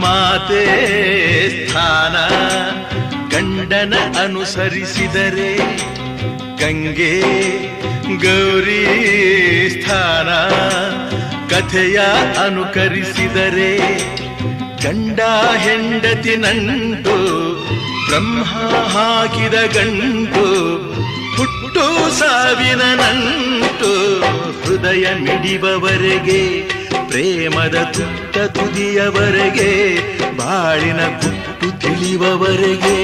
ಮಾತೆ ಸ್ಥಾನ ಗಂಡನ ಅನುಸರಿಸಿದರೆ ಗಂಗೆ ಗೌರಿ ಸ್ಥಾನ ಕಥೆಯ ಅನುಕರಿಸಿದರೆ ಗಂಡ ಹೆಂಡತಿ ನಂಟು ಬ್ರಹ್ಮ ಹಾಕಿದ ಗಂಟು ಹುಟ್ಟು ಸಾವಿನ ನಂಟು ಹೃದಯ ಮಿಡಿಬವರೆಗೆ ಪ್ರೇಮದ ತುಟ್ಟ ತುದಿಯವರೆಗೆ ಬಾಳಿನ ಗುಟ್ಟು ತಿಳಿಯುವವರೆಗೆ